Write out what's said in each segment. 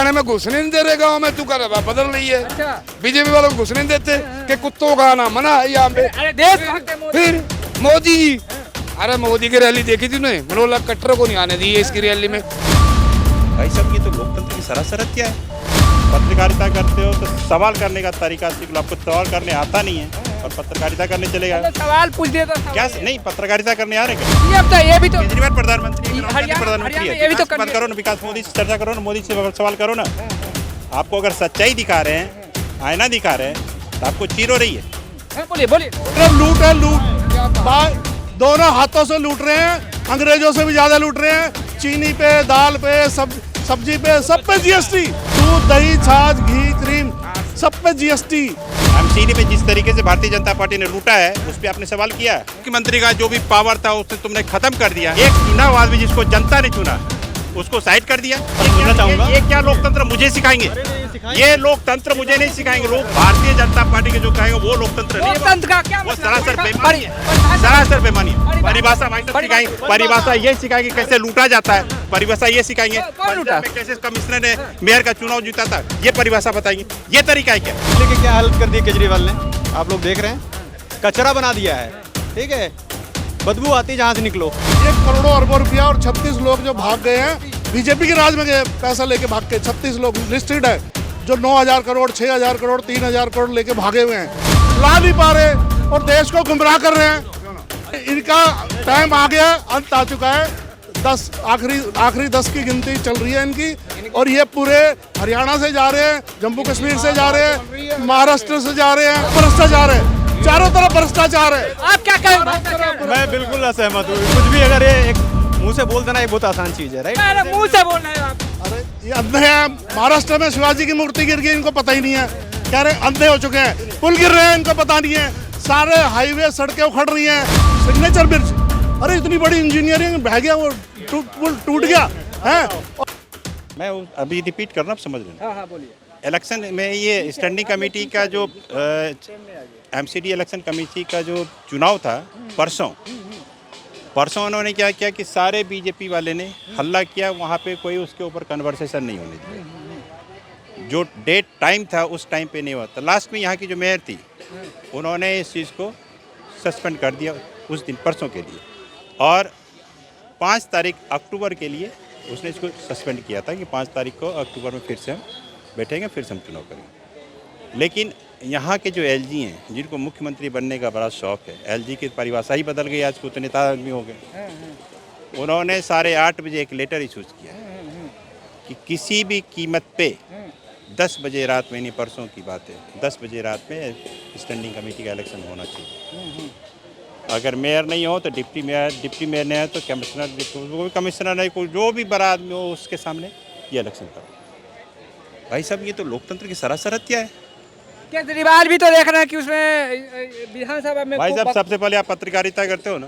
थाने में घुसने नहीं दे रहे गाँव में, तू कर बदल रही है। अच्छा। बीजेपी वालों को घुसने नहीं देते कि कुत्तों का आना मना है यहाँ पे। अरे देश भक्त है मोदी। फिर मोदी जी, अरे मोदी की रैली देखी थी उन्होंने, मनोहर लाल खट्टर को नहीं आने दी है इसकी रैली में। भाई साहब ये तो लोकतंत्र की सरासर हत्या है। पत्रकारिता करते हो तो सवाल करने का तरीका सीख लो। आपको सवाल करने आता नहीं है और पत्रकारिता करने चले गए। सवाल पूछ दिया तो क्या नहीं पत्रकारिता करने आ रहे क्या? ये अब तो ये भी तो केजरीवाल प्रधानमंत्री है, हरियाणा प्रधानमंत्री में ये भी तो है। बात करो ना, विकास मोदी से चर्चा करो ना, मोदी से सवाल करो ना। आपको अगर सच्चाई दिखा रहे हैं, आईना दिखा रहे हैं, तो आपको चीर हो रही है। बोलिए बोलिए। लूट है, लूट दोनों हाथों से लूट रहे हैं, अंग्रेजों से भी ज्यादा लूट रहे हैं। चीनी पे, दाल पे, सब्जी पे, सब पे जीएसटी। दूध, दही, छाछ, घी, क्रीम, सब पे जीएसटी। एमसीडी में जिस तरीके से भारतीय जनता पार्टी ने लूटा है, उस पर आपने सवाल किया है। मुख्यमंत्री का जो भी पावर था उसे तुमने खत्म कर दिया। एक चुनाव आदमी जिसको जनता ने चुना उसको साइड कर दिया। ये क्या लोकतंत्र मुझे सिखाएंगे? ये लोकतंत्र मुझे नहीं सिखाएंगे लोग। भारतीय जनता पार्टी के जो कहेंगे वो लोकतंत्र नहीं है। लोकतंत्र का क्या वो मतलब? सरासर बेईमानी है, सरासर बेईमानी है। परिभाषा भाई साहब सिखाएंगे, परिभाषा ये सिखाएंगे कैसे लूटा जाता है, परिभाषा ये सिखाएंगे कौन लूटा? कैसे कमिश्नर ने मेयर का चुनाव जीता था, ये परिभाषा बताएंगे। ये तरीका है क्या? लेकिन क्या हालत कर दी केजरीवाल ने, आप लोग देख रहे हैं, कचरा बना दिया है। ठीक है, बदबू आती जहाँ से निकलो। 1 करोड़ अरबों रुपया और 36 लोग जो भाग गए हैं, बीजेपी के राज में गए पैसा लेके भाग के 36 लोग लिस्टेड है, जो 9,000 करोड़, 6,000 करोड़, 3,000 करोड़ लेके भागे हुए हैं। ला नहीं पा रहे और देश को गुमराह कर रहे हैं। इनका टाइम आ गया, अंत आ चुका है। 10 आखिरी 10 की गिनती चल रही है इनकी, और ये पूरे हरियाणा से जा रहे हैं, जम्मू कश्मीर से जा रहे हैं, महाराष्ट्र से जा रहे हैं। भ्रष्टाचार है, चारों तरफ भ्रष्टाचार है। आप क्या कहें? मैं बिल्कुल असहमत हूँ। कुछ भी अगर ये एक मुंह से बोल देना, ये बहुत आसान चीज़ है, राइट? मुंह से बोल रहे हो आप। अरे ये अंधे हैं। महाराष्ट्र में शिवाजी की मूर्ति गिर गई, इनको पता ही नहीं है। कह रहे अंधे हो चुके हैं। पुल गिर रहे हैं, इनको पता नहीं है। सारे हाईवे सड़कें उखड़ रही हैं। सिग्नेचर ब्रिज, अरे इतनी बड़ी इंजीनियरिंग बह गया, वो पुल टूट गया है। मैं अभी रिपीट करना, आप समझ लेना। हाँ हाँ बोलिए। इलेक्शन में ये स्टैंडिंग कमेटी का जो एमसीडी इलेक्शन कमेटी का जो चुनाव था परसों उन्होंने क्या किया कि सारे बीजेपी वाले ने हल्ला किया, वहाँ पे कोई उसके ऊपर कन्वर्सेशन नहीं होने दिया। जो डेट टाइम था उस टाइम पे नहीं हुआ था। लास्ट में यहाँ की जो मेयर थी उन्होंने इस चीज़ को सस्पेंड कर दिया उस दिन, परसों के लिए, और 5 तारीख अक्टूबर के लिए उसने इसको सस्पेंड किया था कि 5 तारीख को अक्टूबर में फिर से हम बैठेंगे, फिर से हम चुनाव करेंगे। लेकिन यहाँ के जो एलजी हैं, जिनको मुख्यमंत्री बनने का बड़ा शौक है, एलजी की परिभाषा ही बदल गई, आज को तो नेता आदमी हो गए। उन्होंने 8:30 बजे एक लेटर इशूज किया कि किसी भी कीमत पे 10 बजे रात में, नहीं परसों की बात है, 10 बजे रात में स्टैंडिंग कमेटी का इलेक्शन होना चाहिए। अगर मेयर नहीं हो तो डिप्टी मेयर नहीं है तो कमिश्नर नहीं, कोई जो भी बड़ा आदमी हो उसके सामने ये इलेक्शन करो। भाई साहब ये तो लोकतंत्र की सरासर हत्या है। केजरीवाल भी तो देख रहे हैं कि उसमें विधानसभा में भाई साहब सबसे पहले आप पत्रकारिता करते हो ना,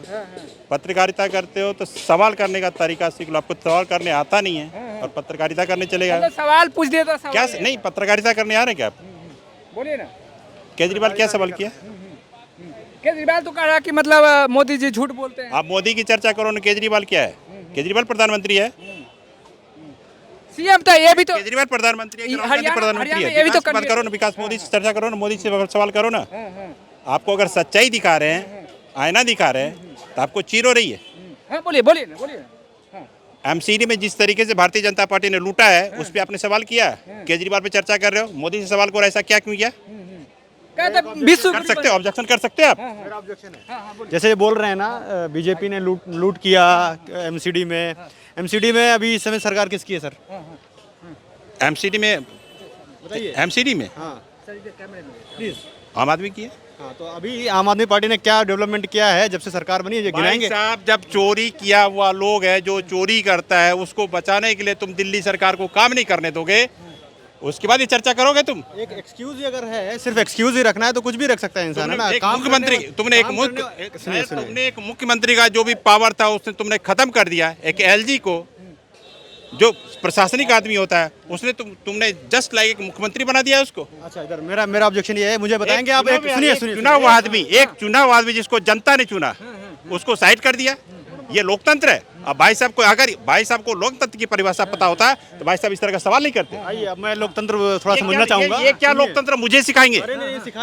पत्रकारिता करते हो तो सवाल करने का तरीका सीख लो। आपको सवाल करने आता नहीं है और पत्रकारिता करने चले गए। सवाल पूछ दिया तो क्या नहीं पत्रकारिता करने आ रहे क्या आप? बोलिए ना। केजरीवाल क्या सवाल किया? केजरीवाल तो कह रहा कि मतलब मोदी जी झूठ बोलते हैं। आप मोदी की चर्चा करो ना, केजरीवाल क्या है? केजरीवाल प्रधानमंत्री है। सीएम तो ये भी तो केजरीवाल प्रधानमंत्री है, प्रधानमंत्री है। ये भी तो बात करो ना, विकास मोदी से चर्चा करो ना, मोदी से सवाल करो ना। आपको अगर सच्चाई दिखा रहे हैं, आईना दिखा रहे हैं, तो आपको चीर हो रही है। हाँ बोलिए बोलिए ना, बोलिए ना। एमसीडी में जिस तरीके से भारतीय जनता पार्टी ने लूटा है, उस पर आपने सवाल किया। केजरीवाल पे चर्चा कर रहे हो, मोदी से सवाल करो, ऐसा क्या क्यों किया? कर सकते हो, ऑब्जेक्शन कर सकते हैं आप। जैसे ये बोल रहे हैं ना, बीजेपी ने लूट किया एमसीडी में। एमसीडी में अभी इस समय सरकार किसकी है सर? एमसीडी में बताइए। एमसीडी में प्लीज। आम आदमी की है। हाँ, तो अभी आम आदमी पार्टी ने क्या डेवलपमेंट किया है जब से सरकार बनी है, ये गिनाएंगे? भाई साहब जब चोरी किया हुआ लोग है, जो चोरी करता है, उसको बचाने के लिए तुम दिल्ली सरकार को काम नहीं करने दोगे, उसके बाद ये चर्चा करोगे तुम? एक एक्सक्यूज ही अगर है, सिर्फ एक्सक्यूज ही रखना है तो कुछ भी रख सकता है इंसान, है ना? मुख्यमंत्री तुमने एक मुख्यमंत्री का जो भी पावर था उसने तुमने खत्म कर दिया। एक एलजी को जो प्रशासनिक आदमी होता है उसने तुमने जस्ट लाइक एक मुख्यमंत्री बना दिया उसको। अच्छा, इधर मेरा ऑब्जेक्शन ये है, मुझे बताएंगे आप? सुनिए चुनाव आदमी जिसको जनता ने चुना उसको साइड कर दिया, ये लोकतंत्र है? अब भाई साहब को, अगर भाई साहब को लोकतंत्र की परिभाषा पता होता तो भाई साहब इस तरह का सवाल नहीं करते। आइए अब मैं लोकतंत्र थोड़ा समझना चाहूंगा। ये क्या लोकतंत्र मुझे सिखाएंगे?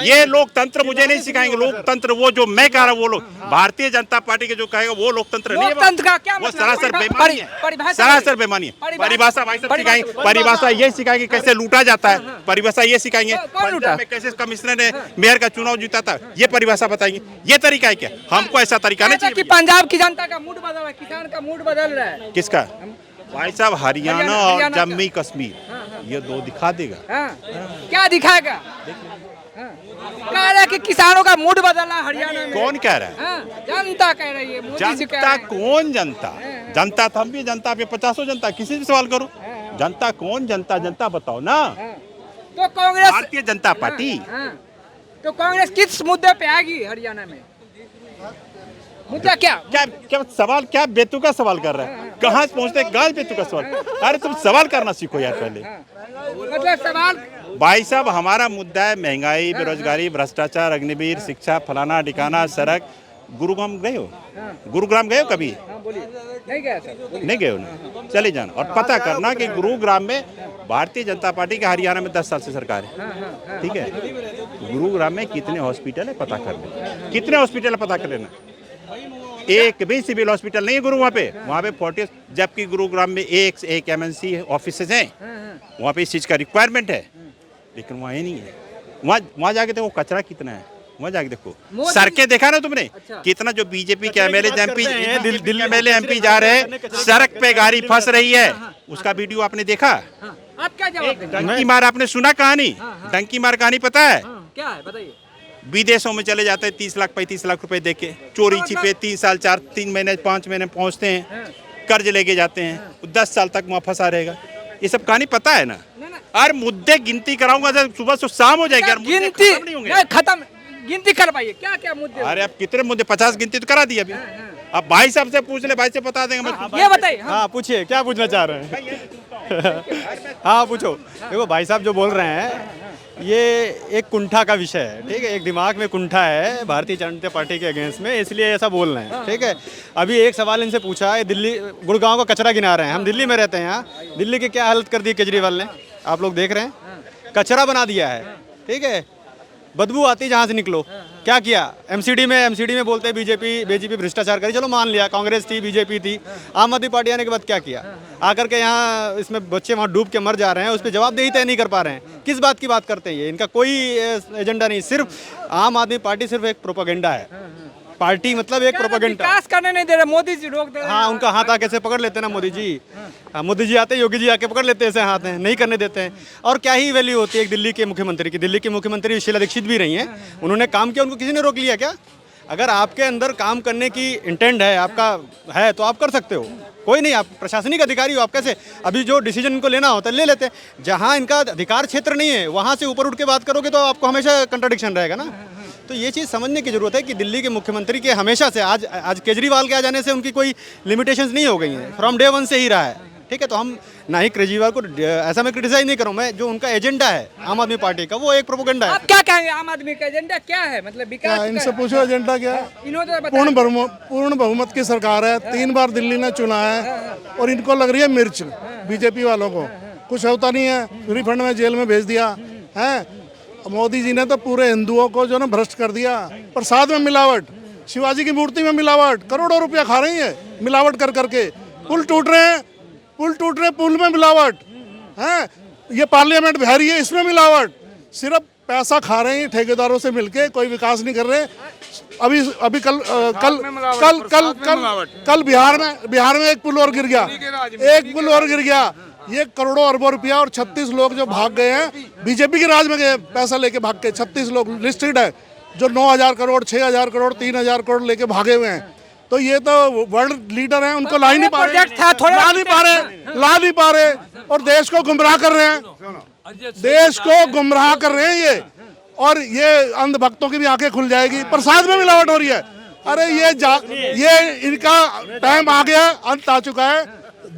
ये लोकतंत्र मुझे नहीं सिखाएंगे। लोकतंत्र वो जो मैं कह रहा हूँ वो लोग, भारतीय जनता पार्टी के जो कहेगा वो लोकतंत्र नहीं है। लोकतंत्र का क्या वो मतलब? सरासर बेईमानी है, परिभाषा सरासर बेईमानी है। परिभाषा भाई साहब सिखाएंगे, परिभाषा ये सिखाएंगे कैसे लूटा जाता है, परिभाषा ये सिखाएंगे कौन लूटा? पंजाब में कैसे कमिश्नर ने मेयर का चुनाव जीता था, ये परिभाषा बताएंगे। ये तरीका है क्या? हमको ऐसा तरीका नहीं कि चाहिए। पंजाब की जनता का मूड बदल रहा है, किसान का मूड बदल रहा है। किसका? भाई साहब हरियाणा और हरियाणा का। जम्मू कश्मीर ये दो दिखा देगा। हाँ, क्या दिखाएगा? हाँ, कह रहा है कि किसानों का मूड बदला हरियाणा में। कौन कह रहा है? हाँ, जनता कह रही है, मोदी जी कह जनता रहे हैं। कौन? जनता जनता तो हम भी जनता पे 50 जनता, किसी से सवाल करो। जनता कौन? जनता जनता बताओ ना। हाँ, तो कांग्रेस, भारतीय जनता पार्टी। हाँ, तो कांग्रेस किस मुद्दे पे आएगी हरियाणा में? मुद्दा क्या? क्या क्या सवाल, क्या बेतुका सवाल कर रहा है? कहाँ से पहुँचते गाल बेतुका सवाल? अरे तुम सवाल करना सीखो यार पहले। मतलब सवाल भाई साहब हमारा मुद्दा है महंगाई, बेरोजगारी, भ्रष्टाचार, अग्निवीर, शिक्षा, फलाना ठिकाना, सड़क। गुरुग्राम गए हो? गुरुग्राम गए हो कभी? हाँ, बोलिए। नहीं गया सर, नहीं गए हो ना? चले जाना और पता करना कि गुरुग्राम में भारतीय जनता पार्टी का हरियाणा में 10 साल से सरकार है। ठीक है, गुरुग्राम में कितने हॉस्पिटल है पता कर लेना। कितने हॉस्पिटल है पता कर लेना। एक भी सिविल हॉस्पिटल नहीं है गुरु वहाँ पे 40, जबकि गुरुग्राम में एक MNC ऑफिसेज हैं, वहाँ पे इस चीज़ का रिक्वायरमेंट है, लेकिन वहाँ ये नहीं है। वहाँ जाके देखो कचरा कितना है, वहाँ जाके देखो। सड़कें देखा ना तुमने? कितना जो बीजेपी के एमएलए MP जा रहे हैं, सड़क पे गाड़ी फंस रही है, उसका वीडियो आपने देखा? आप क्या जवाब देंगे? डंकी मार आपने सुना कहानी? डंकी मार कहानी पता है? क्या है बताइए? विदेशों में चले जाते हैं 30 लाख 35 लाख रुपए देके, चोरी छिपे 3 साल 3 महीने 5 महीने पहुंचते हैं, कर्ज लेके जाते हैं, 10 साल तक वहाँ फंसा रहेगा। ये सब कहानी पता है ना? और मुद्दे गिनती कराऊंगा जब सुबह से शाम हो जाएगी। गिनती नहीं होंगे। नहीं, खत्म, गिनती कर पाइए। क्या क्या मुद्दे? अरे अब कितने मुद्दे? 50 गिनती तो करा दी अभी। अब भाई साहब से पूछ ले, भाई से बता देंगे। मैं ये बताइए। हाँ पूछिए, क्या पूछना चाह रहे हैं? हाँ पूछो। देखो भाई साहब जो बोल रहे हैं ये एक कुंठा का विषय है, ठीक है। एक दिमाग में कुंठा है भारतीय जनता पार्टी के अगेंस्ट में, इसलिए ऐसा बोल रहे हैं, ठीक है। अभी एक सवाल इनसे पूछा है, दिल्ली गुड़गांव का कचरा गिना रहे हैं। हम दिल्ली में रहते हैं, यहाँ दिल्ली की क्या हालत कर दी केजरीवाल ने, आप लोग देख रहे हैं। कचरा बना दिया है, ठीक है। बदबू आती जहाँ से निकलो। क्या किया? एमसीडी में बोलते हैं बीजेपी भ्रष्टाचार करी। चलो मान लिया, कांग्रेस थी, बीजेपी थी। आम आदमी पार्टी आने के बाद क्या किया? आकर के यहाँ इसमें बच्चे वहाँ डूब के मर जा रहे हैं, उस पर जवाबदेही तय नहीं कर पा रहे हैं। किस बात की बात करते हैं ये? इनका कोई एजेंडा नहीं, सिर्फ आम आदमी पार्टी सिर्फ एक प्रोपेगेंडा है। पार्टी मतलब एक प्रोपेगेंडा। विकास करने नहीं दे रहे, मोदी जी रोक दे रहे हैं। हाँ, उनका हाथ आके से पकड़ लेते हैं ना मोदी जी। हाँ, मोदी जी आते, योगी जी आके पकड़ लेते हैं, ऐसे हाथ हैं, नहीं करने देते हैं। और क्या ही वैल्यू होती है एक दिल्ली के मुख्यमंत्री की? दिल्ली के मुख्यमंत्री शीला दीक्षित भी रही हैं, उन्होंने काम किया, उनको किसी ने रोक लिया क्या? अगर आपके अंदर काम करने की इंटेंट है, आपका है, तो आप कर सकते हो। कोई नहीं, आप प्रशासनिक अधिकारी हो, आप कैसे अभी जो डिसीजन इनको लेना होता है ले लेते हैं। जहाँ इनका अधिकार क्षेत्र नहीं है वहाँ से ऊपर उठ के बात करोगे तो आपको हमेशा कंट्राडिक्शन रहेगा ना। तो ये चीज़ समझने की जरूरत है कि दिल्ली के मुख्यमंत्री के हमेशा से आज केजरीवाल के आ जाने से उनकी कोई लिमिटेशंस नहीं हो गई हैं, फ्रॉम डे 1 से ही रहा है, ठीक है। तो हम ना ही केजरीवाल को ऐसा मैं क्रिटिसाइज नहीं करूँ, मैं जो उनका एजेंडा है आम आदमी पार्टी का वो एक प्रोपेगेंडा है। आप क्या कहेंगे? आम आदमी का एजेंडा क्या है? मतलब विकास? इनसे पूछो एजेंडा क्या है? इन्होंने तो बताया। पूर्ण बहुमत की सरकार है, 3 बार दिल्ली ने चुना है और इनको लग रही है मिर्च बीजेपी वालों को। कुछ होता नहीं है, फ्री फंड में जेल में भेज दिया है। मोदी जी ने तो पूरे हिंदुओं को जो ना भ्रष्ट कर दिया। प्रसाद में मिलावट, शिवाजी की मूर्ति में मिलावट, करोड़ों रुपया खा रही है मिलावट कर करके। पुल टूट रहे हैं, पुल में मिलावट है। ये पार्लियामेंट बिहारी है, इसमें मिलावट। सिर्फ पैसा खा रहे हैं ठेकेदारों से मिलके, कोई विकास नहीं कर रहे। अभी कल बिहार में एक पुल और गिर गया। ये करोड़ों अरबों रुपया और 36 लोग जो भाग गए हैं, बीजेपी के राज में गए पैसा लेके भाग के। 36 लोग लिस्टेड है, जो 9,000 करोड़ 6,000 करोड़ 3,000 करोड़ लेके भागे हुए हैं। तो ये तो वर्ल्ड लीडर हैं, उनको ला नहीं पा रहे, ला नहीं पा रहे और देश को गुमराह कर रहे हैं, ये। और ये अंधभक्तों की भी आंखें खुल जाएगी। प्रसाद में मिलावट हो रही है। अरे ये इनका टाइम आ गया, अंत आ चुका है।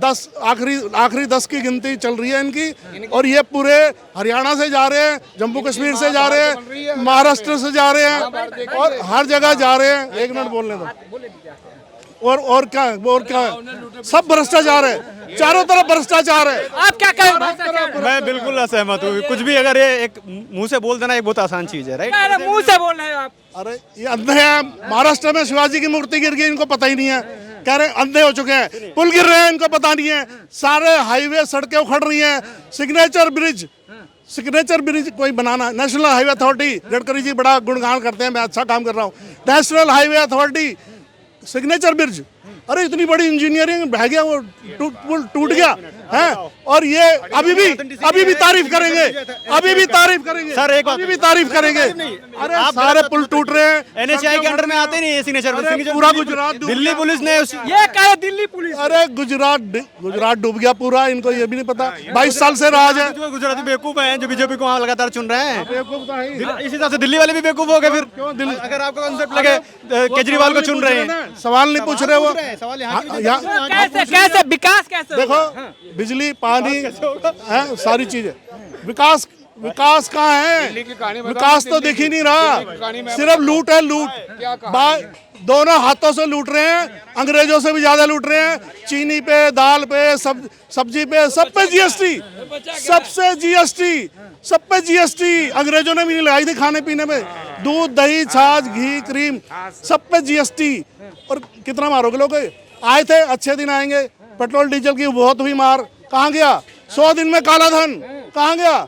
10 आखिरी 10 की गिनती चल रही है इनकी। और ये पूरे हरियाणा से जा रहे हैं, जम्मू कश्मीर से जा रहे हैं, महाराष्ट्र से जा रहे हैं और हर जगह जा रहे हैं। 1 मिनट बोलने दो। और क्या सब भ्रष्टाचार है, चारों तरफ भ्रष्टाचार है। आप क्या कहें? मैं बिल्कुल असहमत हूँ। कुछ भी अगर ये एक मुंह से बोल देना एक बहुत आसान चीज़ है, राइट? अरे मुंह से बोल रहे हैं आप। अरे ये अंधे हैं। महाराष्ट्र में शिवाजी की मूर्ति गिर गई, इनको पता ही नहीं है, कह रहे हैं अंधे हो चुके हैं। पुल गिर रहे हैं, इनको पता नहीं है। सारे हाईवे सड़कें उखड़ रही हैं। सिग्नेचर ब्रिज कोई बनाना, national highway authority, Gadkari ji बड़ा गुणगान करते हैं, मैं अच्छा काम कर रहा हूँ। National highway authority, signature bridge, अरे इतनी बड़ी इंजीनियरिंग बह गया, वो टूट गया है। और ये अभी भी तारीफ करेंगे, सर, एक बात- अभी भी तारीफ करेंगे। अरे सारे पुल टूट रहे हैं, एनएचआई के अंडर में आते नहीं है सिग्नेचर। पूरा गुजरात डूब दिल्ली गया। पुलिस ने ये कहे दिल्ली पुलिस। अरे गुजरात डूब गया पूरा, इनको ये भी नहीं पता। 22 साल से राज है। जो गुजराती बेवकूफ हैं जो बीजेपी को वहाँ लगातार चुन रहे हैं, बेवकूफ तो है ही। इसी हिसाब से दिल्ली वाले भी बेवकूफ हो गए फिर। क्यों दिल्ली? अगर आपको कॉन्सेप्ट लगे केजरीवाल को चुन रहे हैं, सवाल नहीं पूछ रहे वो। सवाल कैसे विकास कैसे देखो, बिजली, पानी है, सारी चीजें। विकास कहाँ है? विकास तो दिख ही नहीं रहा, सिर्फ लूट है, लूट। दोनों हाथों से लूट रहे हैं, अंग्रेजों से भी ज्यादा लूट रहे हैं। चीनी पे, दाल पे, सब्जी पे, सब पे जीएसटी, सब पे जीएसटी। अंग्रेजों ने भी नहीं लगाई थी खाने पीने में, दूध, दही, छाछ, घी, क्रीम, सब पे जीएसटी। और कितना मारोगे लोग? आए थे, अच्छे दिन आएंगे, पेट्रोल डीजल की बहुत हुई मार, कहाँ गया? 100 दिन में काला धन कहाँ गया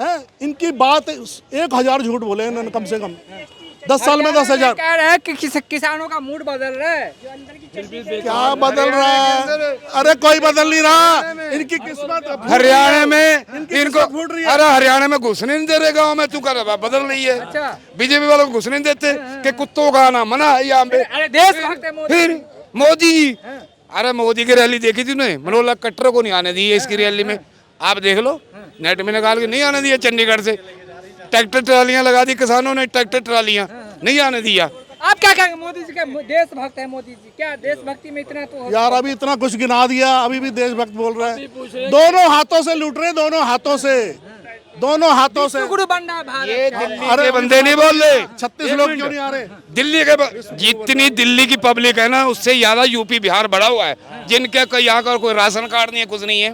है? इनकी बात 1000 झूठ बोले इन्होंने, कम से कम 10 साल में 10,000। कह रहे हैं कि किसानों का मूड बदल रहा है। क्या बदल रहा है? अरे कोई बदल नहीं रहा, इनकी किस्मत हरियाणा में इनको फूट रही है। अरे हरियाणा में घुसने नहीं दे रहे गाँव में, तू कर बदल रही है। बीजेपी वालों को घुसने नहीं देते कि कुत्तों का आना मना है यहाँ पे। अरे देशभक्त है मोदी। फिर मोदी, अरे मोदी की रैली देखी थी उन्होंने, मनोहर कट्टर को नहीं आने दी है इसकी रैली में। आप देख लो, नेट में निकाल के नहीं आने दिया। चंडीगढ़ से ट्रैक्टर ट्रालियां लगा दी किसानों ने, ट्रैक्टर ट्रालियां नहीं आने दिया। आप क्या कहेंगे? मोदी जी का देशभक्त है मोदी जी, क्या देशभक्ति में इतना तो यार अभी इतना कुछ गिना दिया, अभी भी देशभक्त बोल रहे हैं। दोनों हाथों से लूट रहे हैं, दोनों हाथों से। गुरु बनना है भारत ये का। दिल्ली के बंदे नहीं बोल रहे। 36 लोग क्यों नहीं आ रहे? दिल्ली के जितनी दिल्ली की पब्लिक है ना, उससे ज्यादा यूपी बिहार बढ़ा हुआ है, जिनके यहाँ का कोई राशन कार्ड नहीं है, कुछ नहीं है।